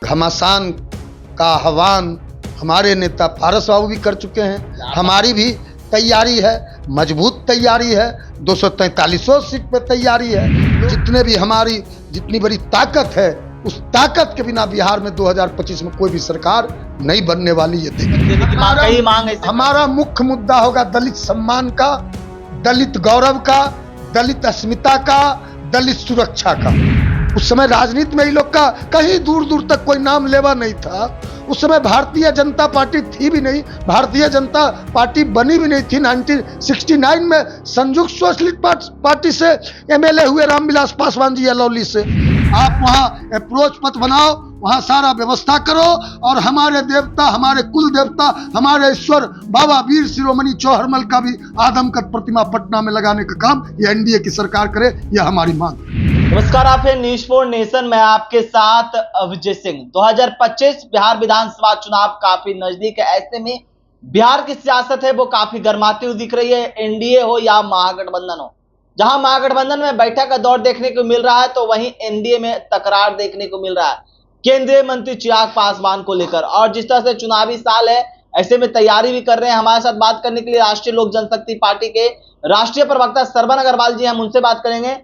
घमासान का आह्वान हमारे नेता पारस बाबू भी कर चुके हैं। हमारी भी तैयारी है, मजबूत तैयारी है, 243 सीट पे तैयारी है। जितनी बड़ी ताकत है, उस ताकत के बिना बिहार में 2025 में कोई भी सरकार नहीं बनने वाली है। हमारा मुख्य मुद्दा होगा दलित सम्मान का, दलित गौरव का, दलित अस्मिता का, दलित सुरक्षा का। उस समय राजनीति में इन लोग का कहीं दूर दूर तक कोई नाम लेवा नहीं था। उस समय भारतीय जनता पार्टी थी भी नहीं, भारतीय जनता पार्टी बनी भी नहीं थी। 1969 में संयुक्त सोशलिस्ट पार्टी से एमएलए हुए रामविलास पासवान जी अलौली से। आप वहां अप्रोच पथ बनाओ, वहां सारा व्यवस्था करो और हमारे देवता, हमारे कुल देवता, हमारे ईश्वर बाबा वीर शिरोमणि चौहरमल का भी आदमकद प्रतिमा पटना में लगाने का काम ये एनडीए की सरकार करे, यह हमारी मांग है। नमस्कार, आप है न्यूज़ फॉर नेशन में आपके साथ अभिजय सिंह। 2025 बिहार विधानसभा चुनाव काफी नजदीक है। ऐसे में बिहार की सियासत है वो काफी गर्माती हुई दिख रही है। एनडीए हो या महागठबंधन हो, जहां महागठबंधन में बैठक का दौर देखने को मिल रहा है तो वहीं एनडीए में तकरार देखने को मिल रहा है केंद्रीय मंत्री चिराग पासवान को लेकर। और जिस तरह से चुनावी साल है, ऐसे में तैयारी भी कर रहे हैं। हमारे साथ बात करने के लिए राष्ट्रीय लोक जनशक्ति पार्टी के राष्ट्रीय प्रवक्ता सरवन अग्रवाल जी, हम उनसे बात करेंगे।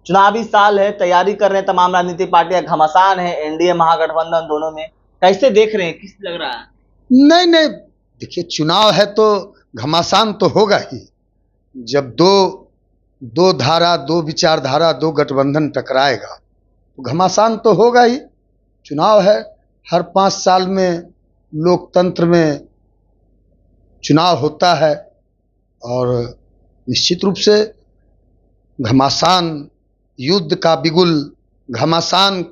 चुनावी साल है, तैयारी कर रहे हैं तमाम राजनीतिक पार्टियां, घमासान है एनडीए महागठबंधन दोनों में, कैसे देख रहे हैं, किस लग रहा है? नहीं, देखिए चुनाव है तो घमासान तो होगा ही। जब दो धारा, दो विचारधारा, दो गठबंधन टकराएगा तो घमासान तो होगा ही। चुनाव है, हर 5 साल में लोकतंत्र में चुनाव होता है और निश्चित रूप से घमासान, युद्ध का बिगुल, घमासान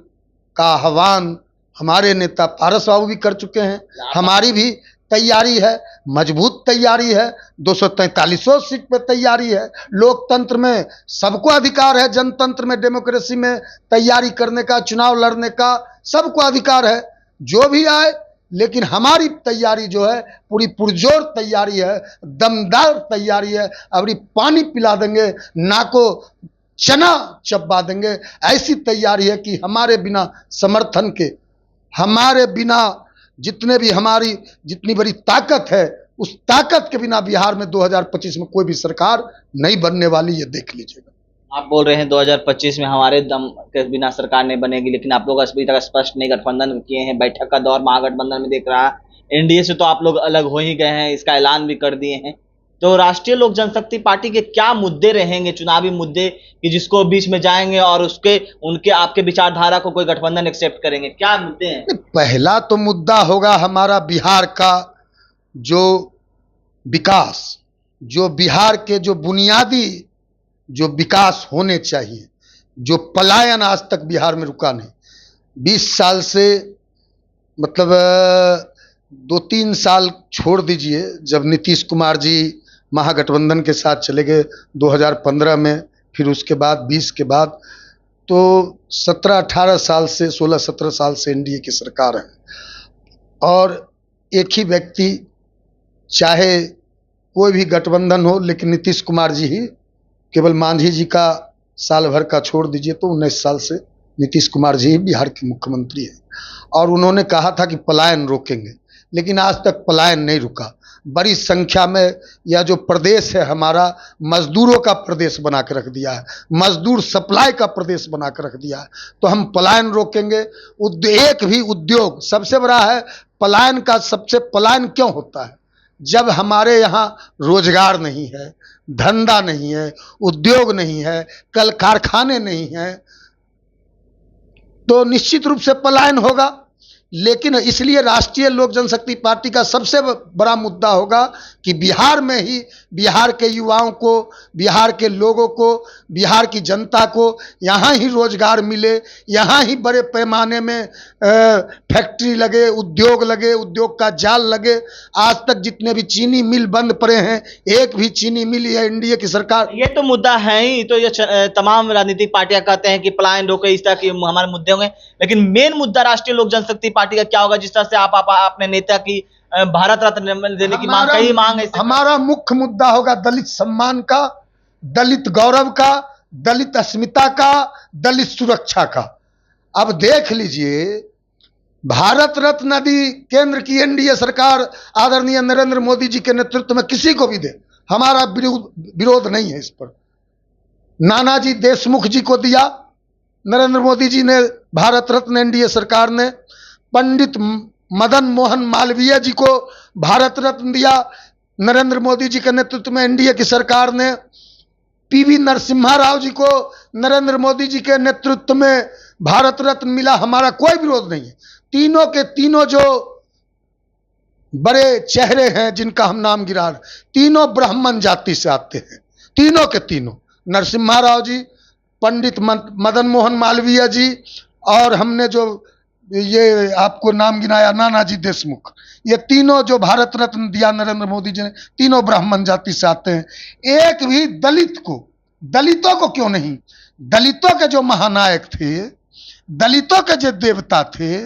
का आह्वान हमारे नेता पारस बाबू भी कर चुके हैं। हमारी भी तैयारी है, मजबूत तैयारी है, 243 सीट पे तैयारी है। लोकतंत्र में सबको अधिकार है, जनतंत्र में, डेमोक्रेसी में तैयारी करने का, चुनाव लड़ने का सबको अधिकार है, जो भी आए। लेकिन हमारी तैयारी जो है पूरी पुरजोर तैयारी है, दमदार तैयारी है। अभी पानी पिला देंगे, ना को चना चबा देंगे, ऐसी तैयारी है कि हमारे बिना समर्थन के, हमारे बिना जितनी बड़ी ताकत है, उस ताकत के बिना बिहार में 2025 में कोई भी सरकार नहीं बनने वाली, ये देख लीजिएगा। आप बोल रहे हैं 2025 में हमारे दम के बिना सरकार नहीं बनेगी, लेकिन आप लोग अभी तक स्पष्ट नहीं गठबंधन किए हैं। बैठक का दौर महागठबंधन में दिख रहा है। एनडीए से तो आप लोग अलग हो ही गए हैं, इसका ऐलान भी कर दिए हैं। तो राष्ट्रीय लोक जनशक्ति पार्टी के क्या मुद्दे रहेंगे, चुनावी मुद्दे, कि जिसको बीच में जाएंगे और उनके आपके विचारधारा को कोई गठबंधन एक्सेप्ट करेंगे? क्या मुद्दे हैं? पहला तो मुद्दा होगा हमारा बिहार का जो विकास, जो बिहार के जो बुनियादी जो विकास होने चाहिए, जो पलायन आज तक बिहार में रुका नहीं। 20 साल से, मतलब 2-3 साल छोड़ दीजिए, जब नीतीश कुमार जी महागठबंधन के साथ चले गए 2015 में, फिर उसके बाद 20 के बाद, तो 17-18 साल से, 16-17 साल से एनडीए की सरकार है। और एक ही व्यक्ति, चाहे कोई भी गठबंधन हो, लेकिन नीतीश कुमार जी ही, केवल मांझी जी का साल भर का छोड़ दीजिए तो 19 साल से नीतीश कुमार जी ही बिहार के मुख्यमंत्री हैं। और उन्होंने कहा था कि पलायन रोकेंगे, लेकिन आज तक पलायन नहीं रुका। बड़ी संख्या में यह जो प्रदेश है हमारा, मजदूरों का प्रदेश बना के रख दिया है, मजदूर सप्लाई का प्रदेश बना के रख दिया है। तो हम पलायन रोकेंगे। एक भी उद्योग, सबसे बड़ा है पलायन का, सबसे पलायन क्यों होता है? जब हमारे यहाँ रोजगार नहीं है, धंधा नहीं है, उद्योग नहीं है, कल कारखाने नहीं है, तो निश्चित रूप से पलायन होगा। लेकिन इसलिए राष्ट्रीय लोक जनशक्ति पार्टी का सबसे बड़ा मुद्दा होगा कि बिहार में ही बिहार के युवाओं को, बिहार के लोगों को, बिहार की जनता को यहाँ ही रोजगार मिले, यहाँ ही बड़े पैमाने में फैक्ट्री लगे, उद्योग का जाल लगे। आज तक जितने भी चीनी मिल बंद पड़े हैं, एक भी चीनी मिल या एनडीए की सरकार, ये तो मुद्दा है ही। तो ये तमाम राजनीतिक पार्टियां कहते हैं कि पलायन रोके, इस तरह के हमारे मुद्दे होंगे। लेकिन मेन मुद्दा राष्ट्रीय लोक जनशक्ति पार्टी का क्या होगा? जिस तरह से अपने नेता की भारत रत्न देने की मांग है। हमारा मुख्य मुद्दा होगा दलित सम्मान का, दलित गौरव का, दलित अस्मिता का, दलित सुरक्षा का। अब देख लीजिए, भारत रत्न यदि केंद्र की एनडीए सरकार आदरणीय नरेंद्र मोदी जी के नेतृत्व में किसी को भी दे, हमारा विरोध नहीं है इस पर। नानाजी देशमुख जी को दिया नरेंद्र मोदी जी ने, भारत रत्न एनडीए सरकार ने। पंडित मदन मोहन मालवीय जी को भारत रत्न दिया नरेंद्र मोदी जी के नेतृत्व में एनडीए की सरकार ने। पीवी नरसिम्हा राव जी को नरेंद्र मोदी जी के नेतृत्व में भारत रत्न मिला, हमारा कोई विरोध नहीं है। तीनों के तीनों जो बड़े चेहरे हैं जिनका हम नाम गिरा रहे, तीनों ब्राह्मण जाति से आते हैं, तीनों के तीनों, नरसिम्हा राव जी, पंडित मदन मोहन मालवीय जी, और हमने जो ये आपको नाम गिनाया नानाजी देशमुख, ये तीनों जो भारत रत्न दिया नरेंद्र मोदी जी ने, तीनों ब्राह्मण जाति से आते हैं। एक भी दलितों को क्यों नहीं, दलितों के जो महानायक थे, दलितों के जो देवता थे,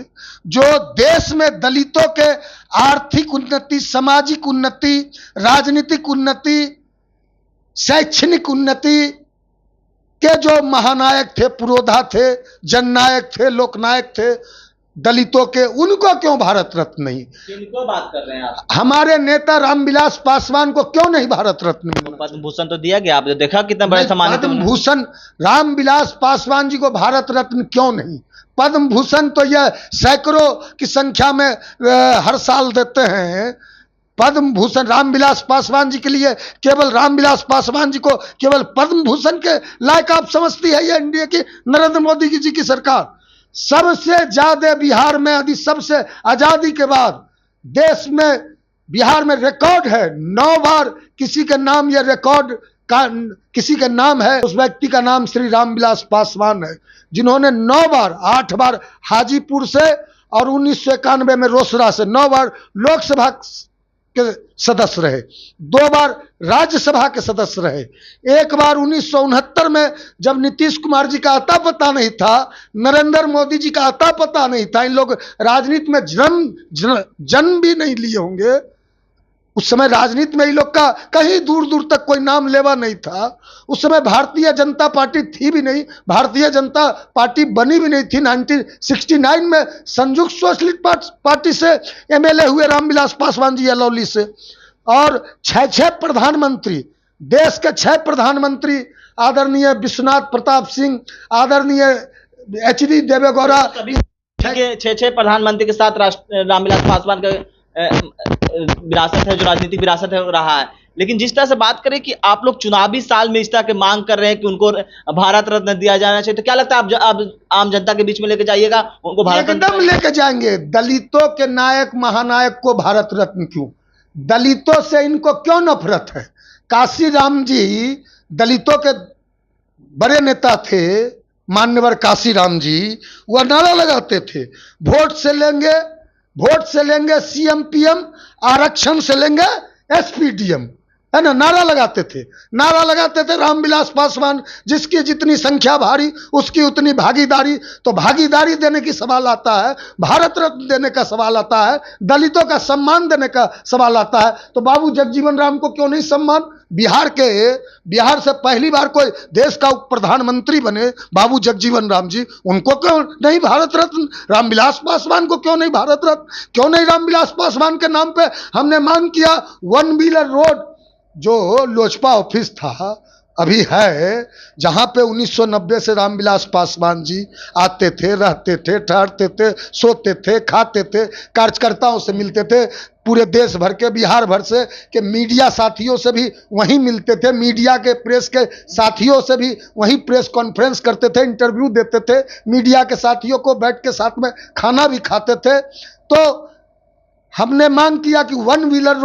जो देश में दलितों के आर्थिक उन्नति, सामाजिक उन्नति, राजनीतिक उन्नति, शैक्षणिक उन्नति के जो महानायक थे, पुरोधा थे, जननायक थे, लोकनायक थे, दलितों के, उनको क्यों भारत रत्न नहीं? किनको बात कर रहे हैं आप? हमारे नेता रामविलास पासवान को क्यों नहीं भारत रत्न मिला? पद्म भूषण तो दिया गया, आपने देखा कितना बड़े सम्मानित। पद्म भूषण रामविलास पासवान जी को भारत रत्न क्यों नहीं? पद्म भूषण तो यह सैकड़ों की संख्या में हर साल देते हैं। पद्म भूषण रामविलास पासवान जी के लिए, केवल रामविलास पासवान जी को केवल पद्म भूषण के लायक आप समझती है ये एनडीए की नरेंद्र मोदी जी की सरकार? सबसे ज्यादा बिहार में, यदि सबसे आजादी के बाद देश में बिहार में रिकॉर्ड है, 9 बार किसी के नाम, यह रिकॉर्ड का किसी का नाम है, उस व्यक्ति का नाम श्री रामविलास पासवान है, जिन्होंने 9 बार, 8 बार हाजीपुर से और 1991 में रोसड़ा से 9 बार लोकसभा के सदस्य रहे, 2 बार राज्यसभा के सदस्य रहे, 1 बार 1969 में जब नीतीश कुमार जी का अता पता नहीं था, नरेंद्र मोदी जी का अता पता नहीं था, इन लोग राजनीति में जन्म भी नहीं लिए होंगे, उस समय राजनीति में इन लोग का कहीं दूर दूर तक कोई नाम लेवा नहीं था। उस समय भारतीय जनता पार्टी थी भी नहीं, भारतीय जनता पार्टी बनी भी नहीं थी। 1969 में संयुक्त सोशलिस्ट पार्टी से एमएलए हुए रामविलास पासवान जी अलौली से, और 6 प्रधानमंत्री, देश के 6 प्रधानमंत्री, आदरणीय विश्वनाथ प्रताप सिंह, आदरणीय एचडी देवेगौड़ा, 6 प्रधानमंत्री के साथ रामविलास पासवान का विरासत है, जो राजनीतिक विरासत है रहा है। लेकिन जिस तरह से बात करें कि आप लोग चुनावी साल में इस तरह के मांग कर रहे हैं कि उनको भारत रत्न दिया जाना चाहिए, तो क्या लगता है आप आम जनता के बीच में लेके जाइएगा उनको भारत रत्न? एकदम लेके जाएंगे। दलितों के नायक, महानायक को भारत रत्न क्यों? दलितों से इनको क्यों नफरत है? काशीराम जी दलितों के बड़े नेता थे, मान्यवर काशीराम जी, वह नारा लगाते थे, वोट से लेंगे सीएम पीएम, आरक्षण से लेंगे एसपीडीएम, है ना, नारा लगाते थे रामविलास पासवान, जिसकी जितनी संख्या भारी उसकी उतनी भागीदारी। तो भागीदारी देने की सवाल आता है, भारत रत्न देने का सवाल आता है, दलितों का सम्मान देने का सवाल आता है। तो बाबू जगजीवन राम को क्यों नहीं सम्मान? बिहार से पहली बार कोई देश का उप प्रधानमंत्री बने बाबू जगजीवन राम जी, उनको क्यों नहीं भारत रत्न? रामविलास पासवान को क्यों नहीं भारत रत्न? क्यों नहीं रामविलास पासवान के नाम पे हमने मांग किया 1 व्हीलर रोड, जो लोजपा ऑफिस था अभी है, जहां पे 1990 से रामविलास पासवान जी आते थे, रहते थे, ठहरते थे, सोते थे, खाते थे, कार्यकर्ताओं से मिलते थे, पूरे देश भर के, बिहार भर से के मीडिया साथियों से भी वहीं मिलते थे, मीडिया के प्रेस के साथियों से भी वहीं प्रेस कॉन्फ्रेंस करते थे, इंटरव्यू देते थे, मीडिया के साथियों को बैठ के साथ में खाना भी खाते थे। तो हमने मांग किया कि 1 व्हीलर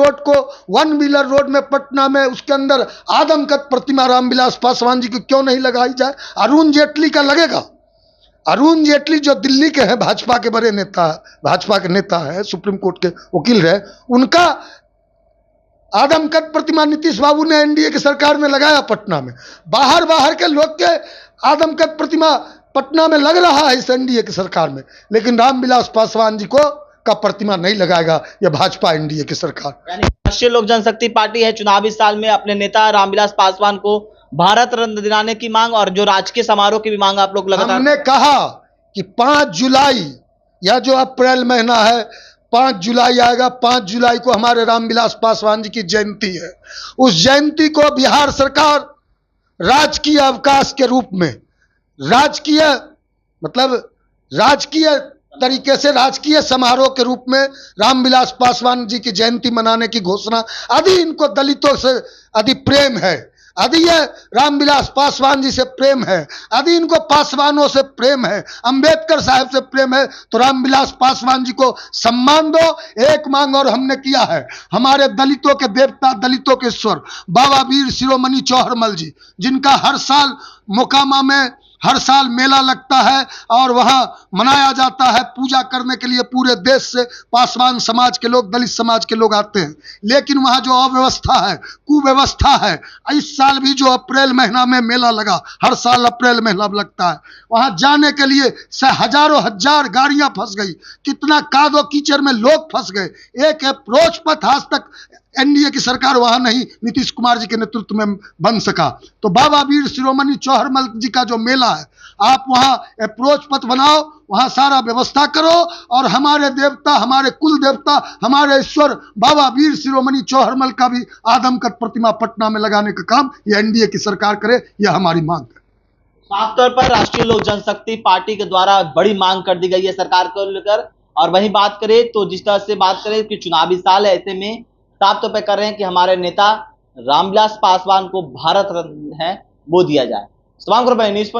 रोड में पटना में, उसके अंदर आदमकद प्रतिमा रामविलास पासवान जी की क्यों नहीं लगाई जाए? अरुण जेटली का लगेगा। अरुण जेटली जो दिल्ली के हैं, भाजपा के बड़े नेता, भाजपा के नेता है, सुप्रीम कोर्ट के वकील रहे, उनका आदमकद प्रतिमा नीतीश बाबू ने एनडीए की सरकार में लगाया पटना में। बाहर के लोग के आदमकद प्रतिमा पटना में लग रहा है इस एनडीए की सरकार में, लेकिन रामविलास पासवान जी को का प्रतिमा नहीं लगाएगा यह भाजपा एनडीए की सरकार। यानी राष्ट्रीय लोक जनशक्ति पार्टी है, चुनावी साल में अपने नेता रामविलास पासवान को भारत रत्न दिलाने की मांग और जो राजकीय समारोह की भी मांग आप लोग लगातार। हमने कहा कि 5 जुलाई या जो अप्रैल महीना है, 5 जुलाई आएगा, 5 जुलाई को हमारे रामविलास पासवान जी की जयंती है। उस जयंती को बिहार सरकार राजकीय अवकाश के रूप में, राजकीय मतलब राजकीय तरीके से राजकीय समारोह के रूप में रामविलास पासवान जी की जयंती मनाने की घोषणा, यदि इनको दलितों से यदि प्रेम है, यदि ये रामविलास पासवान जी से प्रेम है, यदि इनको पासवानों से प्रेम है, अंबेडकर साहब से प्रेम है, तो रामविलास पासवान जी को सम्मान दो। एक मांग और हमने किया है, हमारे दलितों के देवता, दलितों के ईश्वर बाबा वीर शिरोमणि चौहरमल जी, जिनका हर साल मोकामा में हर साल मेला लगता है और वहां मनाया जाता है, पूजा करने के लिए पूरे देश से पासवान समाज के लोग, दलित समाज के लोग आते हैं। लेकिन वहां जो अव्यवस्था है, कुव्यवस्था है, इस साल भी जो अप्रैल महीना में मेला लगा, हर साल अप्रैल महीना लगता है, वहां जाने के लिए हजारों हजार गाड़ियां फंस गई, कितना कादो कीचड़ में लोग फंस गए। एक अप्रोच पथ आज तक एनडीए की सरकार वहां नहीं, नीतीश कुमार जी के नेतृत्व में बन सका। तो बाबा वीर शिरोमणि चौहरमल जी का जो मेला है, आप वहां अप्रोच पथ बनाओ, वहां सारा व्यवस्था करो और हमारे देवता, हमारे कुल देवता, हमारे ईश्वर बाबा वीर शिरोमणि चौहरमल का भी आदमकद प्रतिमा पटना में लगाने का काम ये एनडीए की सरकार करे, यह हमारी मांग है। साफ तौर पर राष्ट्रीय लोक जनशक्ति पार्टी के द्वारा बड़ी मांग कर दी गई है सरकार को लेकर। और वहीं बात करें तो जिस तरह से बात करें कि चुनावी साल है, ऐसे में साफ तौर पर कर रहे हैं कि हमारे नेता रामविलास पासवान को भारत रत्न है वो दिया जाए। न्यूज़